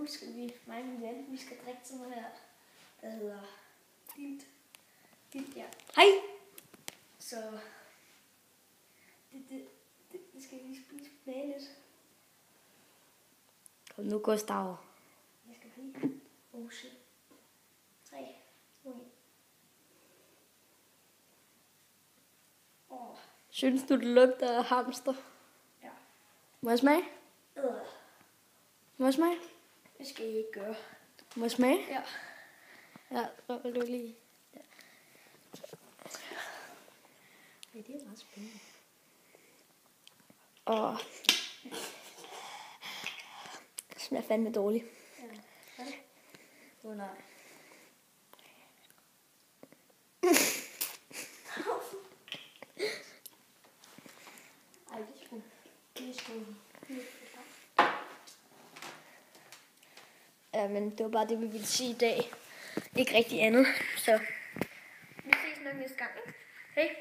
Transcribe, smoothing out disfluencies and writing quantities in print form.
nu skal vi, mig og min ven, vi skal drikke sådan noget her, der hedder Dilt. Ja. Hej! Så det skal vi lige spise med lidt. Kom nu, Gustav. Jeg skal lige. Oh shit. 3, 2, 1. Åh. Synes du, det lugter af hamster? Ja. Må jeg smage? Må jeg smage? Det skal I ikke gøre. Må jeg smage? Ja. Ja, så vil du lige. Ja. Ja, det er meget spændende. Og det smager fandme dårligt. Ja. Hvad? Nej. Ej, det er sgu. Ja, men det var bare det, vi ville sige i dag. Ikke rigtig andet, så vi ses nok næste gang. Hej.